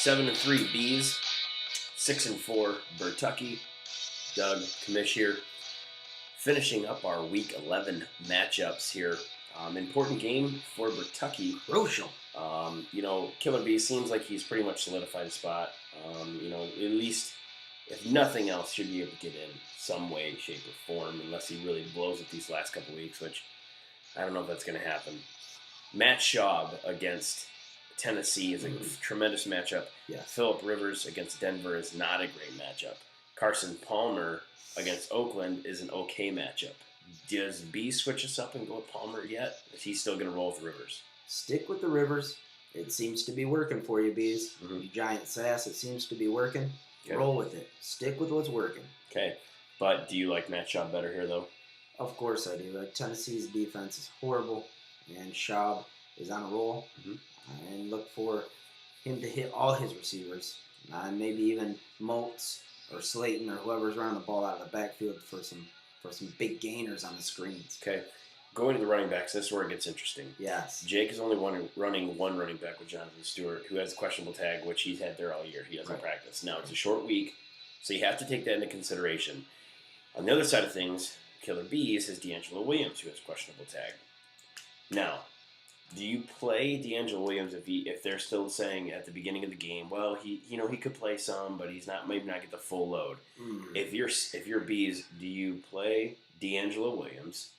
7-3 Bees, 6-4 Burtucky. Doug Kamish here, finishing up our Week 11 matchups here. Important game for Burtucky. Crucial. Killer Bee seems like he's pretty much solidified a spot. At least, if nothing else, should be able to get in some way, shape, or form, unless he really blows it these last couple weeks, which I don't know if that's going to happen. Matt Schaub against Tennessee is a tremendous matchup. Yes. Phillip Rivers against Denver is not a great matchup. Carson Palmer against Oakland is an okay matchup. Does B switch us up and go with Palmer yet? Is he still going to roll with Rivers? Stick with the Rivers. It seems to be working for you, Bees. Mm-hmm. You giant sass. It seems to be working. Okay. Roll with it. Stick with what's working. Okay. But do you like Matt Schaub better here, though? Of course I do. Tennessee's defense is horrible, and Schaub is on a roll. Mm-hmm. And look for him to hit all his receivers. Maybe even Moats or Slayton or whoever's running the ball out of the backfield for some big gainers on the screens. Okay. Going to the running backs, this is where it gets interesting. Yes. Jake is only running one running back with Jonathan Stewart, who has a questionable tag, which he's had there all year. He doesn't practice. Now, it's a short week, so you have to take that into consideration. On the other side of things, Killer Bees has D'Angelo Williams, who has a questionable tag. Now, do you play D'Angelo Williams if they're still saying at the beginning of the game, well, he could play some, but he's maybe not get the full load. If you're Bees, do you play D'Angelo Williams,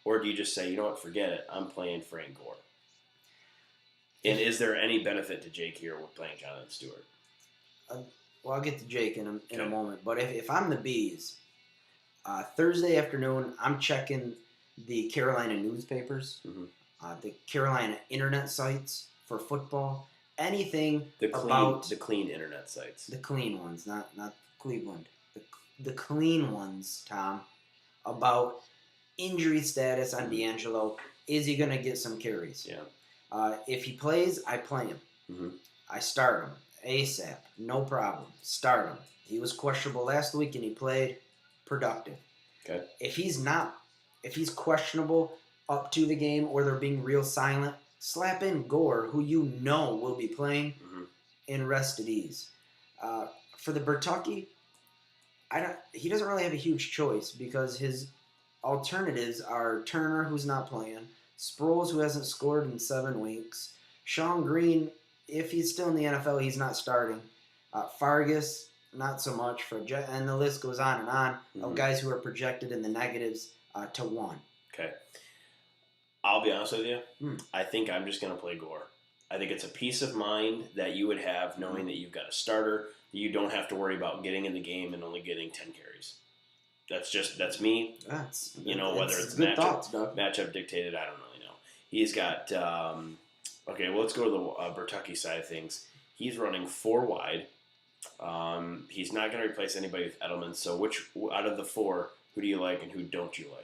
or do you just say, you know what, forget it, I'm playing Frank Gore? And is there any benefit to Jake here with playing Jonathan Stewart? Well, I'll get to Jake in a moment, but if I'm the Bees, Thursday afternoon, I'm checking the Carolina newspapers. Mm-hmm. The Carolina internet sites for football, anything about the clean internet sites, the clean ones, not Cleveland, the clean ones, Tom, about injury status on D'Angelo. Is he going to get some carries? Yeah. If he plays, I play him. Mm-hmm. I start him ASAP, no problem. Start him. He was questionable last week and he played productive. Okay. If he's questionable up to the game, or they're being real silent, slap in Gore, who you know will be playing, and rest at ease. For the Burtucky, he doesn't really have a huge choice because his alternatives are Turner, who's not playing, Sproles, who hasn't scored in 7 weeks, Sean Green, if he's still in the NFL, he's not starting, Fargas, not so much, and the list goes on and on of guys who are projected in the negatives to 1. Okay. I'll be honest with you. I think I'm just going to play Gore. I think it's a peace of mind that you would have knowing that you've got a starter, that you don't have to worry about getting in the game and only getting 10 carries. That's me. Whether it's matchup dictated, I don't really know. He's got, let's go to the Burtucky side of things. He's running 4 wide. He's not going to replace anybody with Edelman. So which out of the 4, who do you like and who don't you like?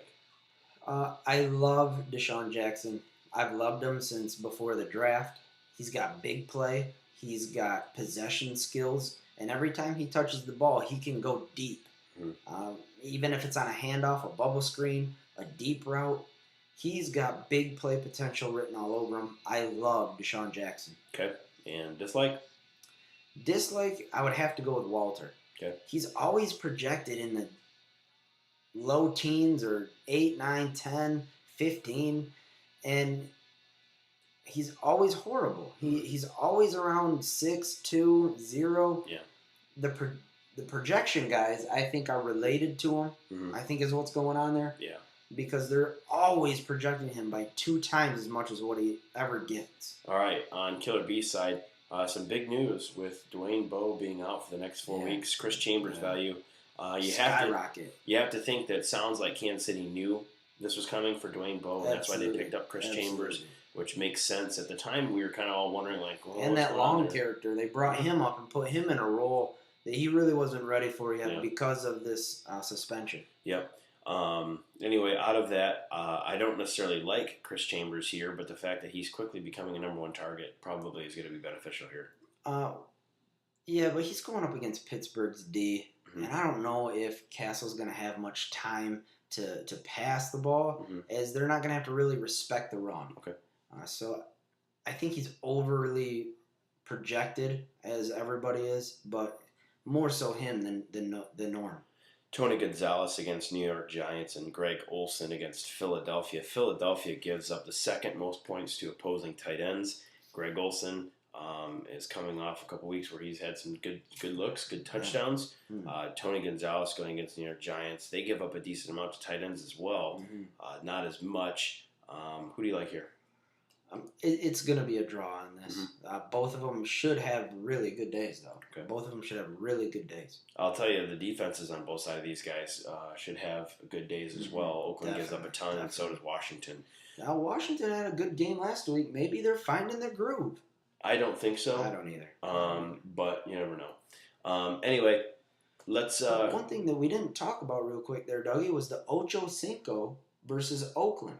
I love Deshaun Jackson. I've loved him since before the draft. He's got big play. He's got possession skills. And every time he touches the ball, he can go deep. Even if it's on a handoff, a bubble screen, a deep route, he's got big play potential written all over him. I love Deshaun Jackson. Okay. And dislike? Dislike, I would have to go with Walter. Okay. He's always projected in the low teens or 8, 9, 10, 15, and he's always horrible. He's always around 6, 2, 0. Yeah. The projection guys, I think, are related to him. I think is what's going on there. Yeah. Because they're always projecting him by 2 times as much as what he ever gets. All right, on Killer B's side, some big news with Dwayne Bowe being out for the next 4 weeks. Chris Chambers' value. You have to think that it sounds like Kansas City knew this was coming for Dwayne Bowe, and that's why they picked up Chris Chambers, which makes sense. At the time, we were kind of all wondering, and that long character, they brought him up and put him in a role that he really wasn't ready for yet because of this suspension. Yep. Anyway, out of that, I don't necessarily like Chris Chambers here, but the fact that he's quickly becoming a number 1 target probably is going to be beneficial here. Yeah, but he's going up against Pittsburgh's D. And I don't know if Castle's going to have much time to pass the ball, as they're not going to have to really respect the run. Okay. So I think he's overly projected as everybody is, but more so him than the norm. Tony Gonzalez against New York Giants and Greg Olsen against Philadelphia. Philadelphia gives up the second most points to opposing tight ends. Greg Olsen is coming off a couple weeks where he's had some good looks, good touchdowns. Tony Gonzalez going against New York Giants. They give up a decent amount to tight ends as well. Not as much. Who do you like here? It's going to be a draw on this. Both of them should have really good days, though. Okay. Both of them should have really good days. I'll tell you, the defenses on both sides of these guys should have good days as well. Oakland gives up a ton, and so does Washington. Now, Washington had a good game last week. Maybe they're finding their groove. I don't think so. I don't either. But you never know. Anyway, let's... One thing that we didn't talk about real quick there, Dougie, was the Ocho Cinco versus Oakland.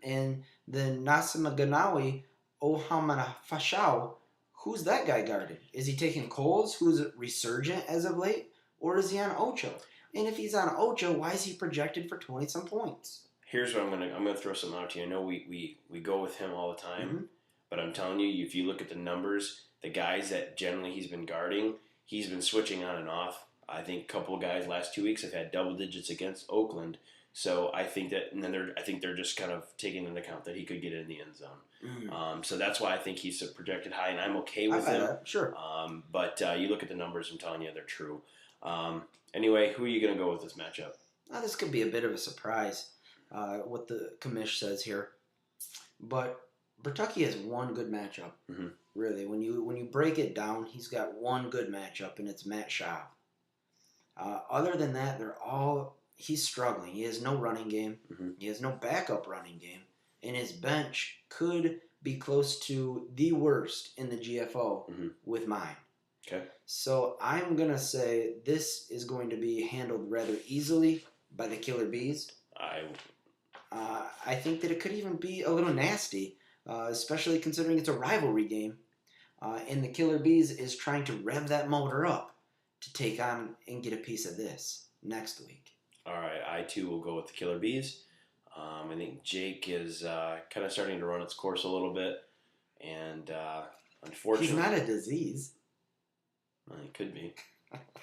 And the Nasima Ganawi Ohamana Fashau, who's that guy guarded? Is he taking Coles, who's resurgent as of late, or is he on Ocho? And if he's on Ocho, why is he projected for 20-some points? Here's what I'm gonna throw something out to you. I know we go with him all the time, but I'm telling you, if you look at the numbers, the guys that generally he's been guarding, he's been switching on and off. I think a couple of guys last 2 weeks have had double digits against Oakland. So I think that, and then I think they're just kind of taking into account that he could get in the end zone. So that's why I think he's projected high, and I'm okay with him. Sure. But you look at the numbers, I'm telling you, they're true. Anyway, who are you going to go with this matchup? This could be a bit of a surprise, what the commish says here. But Burtucky has one good matchup, really. When you break it down, he's got one good matchup, and it's Matt Schaub. Other than that, he's struggling. He has no running game. He has no backup running game. And his bench could be close to the worst in the GFO with mine. Okay. So I'm going to say this is going to be handled rather easily by the Killer Bees. I think that it could even be a little nasty, especially considering it's a rivalry game. And the Killer Bees is trying to rev that motor up to take on and get a piece of this next week. All right, I too will go with the Killer Bees. I think Jake is kind of starting to run its course a little bit, and unfortunately, he's not a disease. Well, he could be.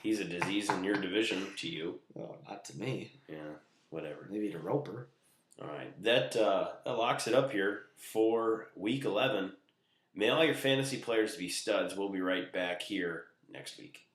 He's a disease in your division to you. Well, not to me. Yeah, whatever. Maybe to Roper. All right, that locks it up here for Week 11. May all your fantasy players be studs. We'll be right back here next week.